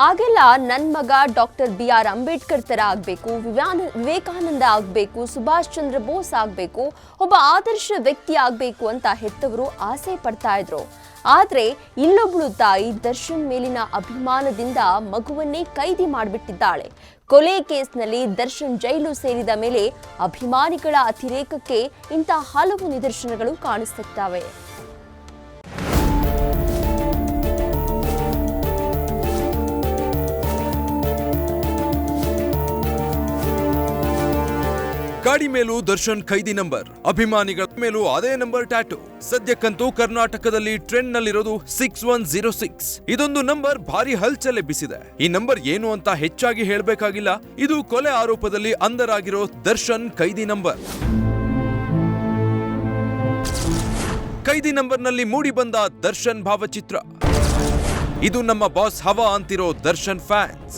ಆಗೆಲ್ಲ ನನ್ನ ಮಗ ಡಾಕ್ಟರ್ BR ಅಂಬೇಡ್ಕರ್ ತರ ಆಗಬೇಕು, ವಿವೇಕಾನಂದ ಆಗಬೇಕು, ಸುಭಾಷ್ ಚಂದ್ರ ಬೋಸ್ ಆಗಬೇಕು, ಒಬ್ಬ ಆದರ್ಶ ವ್ಯಕ್ತಿ ಆಗಬೇಕು ಅಂತ ಹೆತ್ತವರು ಆಸೆ ಪಡ್ತಾ ಇದ್ರು. ಆದ್ರೆ ಇಲ್ಲೊಬ್ಳು ತಾಯಿ ದರ್ಶನ್ ಮೇಲಿನ ಅಭಿಮಾನದಿಂದ ಮಗುವನ್ನೇ ಕೈದಿ ಮಾಡಿಬಿಟ್ಟಿದ್ದಾಳೆ. ಕೊಲೆ ಕೇಸ್ನಲ್ಲಿ ದರ್ಶನ್ ಜೈಲು ಸೇರಿದ ಮೇಲೆ ಅಭಿಮಾನಿಗಳ ಅತಿರೇಕಕ್ಕೆ ಇಂಥ ಹಲವು ನಿದರ್ಶನಗಳು ಕಾಣಿಸುತ್ತವೆ. ಗಾಡಿ ಮೇಲೂ ದರ್ಶನ್ ಖೈದಿ ನಂಬರ್, ಅಭಿಮಾನಿಗಳ ಮೇಲೂ ಅದೇ ನಂಬರ್ ಟ್ಯಾಟೂ. ಸದ್ಯಕ್ಕಂತೂ ಕರ್ನಾಟಕದಲ್ಲಿ ಟ್ರೆಂಡ್ ನಲ್ಲಿರೋದು 6106. ಇದೊಂದು ನಂಬರ್ ಭಾರಿ ಹಲ್ಚಲ್ ಎಬ್ಬಿಸಿದೆ. ಈ ನಂಬರ್ ಏನು ಅಂತ ಹೆಚ್ಚಾಗಿ ಹೇಳಬೇಕಾಗಿಲ್ಲ. ಇದು ಕೊಲೆ ಆರೋಪದಲ್ಲಿ ಅಂಧರಾಗಿರೋ ದರ್ಶನ್ ಖೈದಿ ನಂಬರ್. ಖೈದಿ ನಂಬರ್ನಲ್ಲಿ ಮೂಡಿ ಬಂದ ದರ್ಶನ್ ಭಾವಚಿತ್ರ. ಇದು ನಮ್ಮ ಬಾಸ್ ಹವಾ ಅಂತಿರೋ ದರ್ಶನ್ ಫ್ಯಾನ್ಸ್.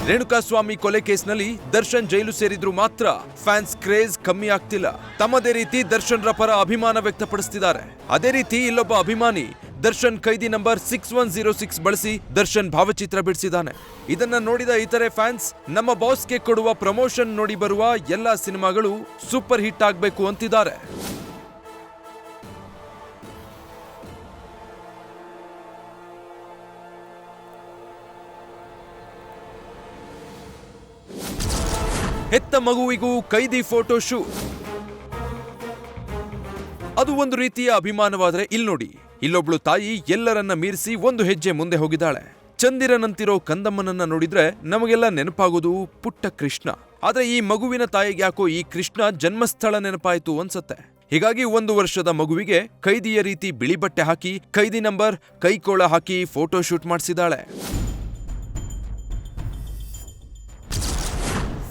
ರೇಣುಕಾಸ್ವಾಮಿ ಕೊಲೆ ಕೇಸ್ನಲ್ಲಿ ದರ್ಶನ್ ಜೈಲು ಸೇರಿದ್ರು ಮಾತ್ರ ಫ್ಯಾನ್ಸ್ ಕ್ರೇಜ್ ಕಮ್ಮಿ ಆಗ್ತಿಲ್ಲ. ತಮ್ಮದೇ ರೀತಿ ದರ್ಶನ್ ರ ಪರ ಅಭಿಮಾನ ವ್ಯಕ್ತಪಡಿಸುತ್ತಿದ್ದಾರೆ. ಅದೇ ರೀತಿ ಇಲ್ಲೊಬ್ಬ ಅಭಿಮಾನಿ ದರ್ಶನ್ ಖೈದಿ ನಂಬರ್ 6106 ಬಳಸಿ ದರ್ಶನ್ ಭಾವಚಿತ್ರ ಬಿಡಿಸಿದ್ದಾನೆ. ಇದನ್ನ ನೋಡಿದ ಇತರೆ ಫ್ಯಾನ್ಸ್ ನಮ್ಮ ಬಾಸ್ಗೆ ಕೊಡುವ ಪ್ರಮೋಷನ್ ನೋಡಿ ಬರುವ ಎಲ್ಲಾ ಸಿನಿಮಾಗಳು ಸೂಪರ್ ಹಿಟ್ ಆಗ್ಬೇಕು ಅಂತಿದ್ದಾರೆ. ಹೆತ್ತ ಮಗುವಿಗೂ ಖೈದಿ ಫೋಟೋ ಶೂಟ್. ಅದು ಒಂದು ರೀತಿಯ ಅಭಿಮಾನವಾದ್ರೆ ಇಲ್ಲಿ ನೋಡಿ, ಇಲ್ಲೊಬ್ಳು ತಾಯಿ ಎಲ್ಲರನ್ನ ಮೀರಿಸಿ ಒಂದು ಹೆಜ್ಜೆ ಮುಂದೆ ಹೋಗಿದ್ದಾಳೆ. ಚಂದಿರನಂತಿರೋ ಕಂದಮ್ಮನನ್ನ ನೋಡಿದ್ರೆ ನಮಗೆಲ್ಲ ನೆನಪಾಗೋದು ಪುಟ್ಟ ಕೃಷ್ಣ. ಆದ್ರೆ ಈ ಮಗುವಿನ ತಾಯಿಗೆ ಯಾಕೋ ಈ ಕೃಷ್ಣ ಜನ್ಮಸ್ಥಳ ನೆನಪಾಯ್ತು ಅನ್ಸತ್ತೆ. ಹೀಗಾಗಿ 1 ವರ್ಷದ ಮಗುವಿಗೆ ಖೈದಿಯ ರೀತಿ ಬಿಳಿ ಬಟ್ಟೆ ಹಾಕಿ ಖೈದಿ ನಂಬರ್ ಕೈಕೋಳ ಹಾಕಿ ಫೋಟೋ ಶೂಟ್ ಮಾಡಿಸಿದಾಳೆ.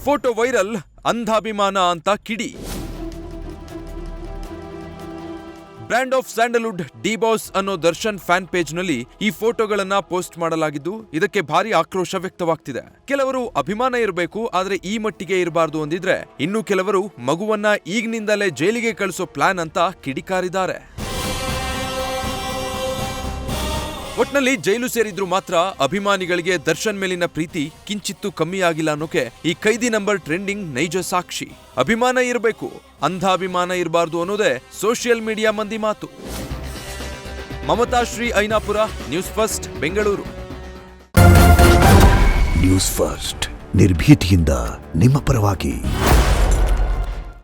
ಫೋಟೋ ವೈರಲ್, ಅಂಧಾಭಿಮಾನ ಅಂತ ಕಿಡಿ. ಬ್ರ್ಯಾಂಡ್ ಆಫ್ ಸ್ಯಾಂಡಲ್ವುಡ್ ಡಿ-ಬಾಸ್ ಅನ್ನೋ ದರ್ಶನ್ ಫ್ಯಾನ್ ಪೇಜ್ ನಲ್ಲಿ ಈ ಫೋಟೋಗಳನ್ನ ಪೋಸ್ಟ್ ಮಾಡಲಾಗಿದ್ದು, ಇದಕ್ಕೆ ಭಾರಿ ಆಕ್ರೋಶ ವ್ಯಕ್ತವಾಗ್ತಿದೆ. ಕೆಲವರು ಅಭಿಮಾನ ಇರಬೇಕು, ಆದ್ರೆ ಈ ಮಟ್ಟಿಗೆ ಇರಬಾರ್ದು ಅಂದಿದ್ರೆ, ಇನ್ನು ಕೆಲವರು ಮಗುವನ್ನ ಈಗಿನಿಂದಲೇ ಜೈಲಿಗೆ ಕಳಿಸೋ ಪ್ಲಾನ್ ಅಂತ ಕಿಡಿಕಾರಿದ್ದಾರೆ. ಒಟ್ನಲ್ಲಿ ಜೈಲು ಸೇರಿದ್ರು ಮಾತ್ರ ಅಭಿಮಾನಿಗಳಿಗೆ ದರ್ಶನ್ ಮೇಲಿನ ಪ್ರೀತಿ ಕಿಂಚಿತ್ತೂ ಕಮ್ಮಿ ಆಗಿಲ್ಲ ಅನ್ನೋಕೆ ಈ ಖೈದಿ ನಂಬರ್ ಟ್ರೆಂಡಿಂಗ್ ನೈಜ ಸಾಕ್ಷಿ. ಅಭಿಮಾನ ಇರಬೇಕು, ಅಂಧಾಭಿಮಾನ ಇರಬಾರ್ದು ಅನ್ನೋದೇ ಸೋಷಿಯಲ್ ಮೀಡಿಯಾ ಮಂದಿ ಮಾತು. Mamata Shri Ainapur, news first, Bengaluru. News first ನಿರ್ಭೀತಿಯಿಂದ ನಿಮ್ಮ ಪರವಾಗಿ.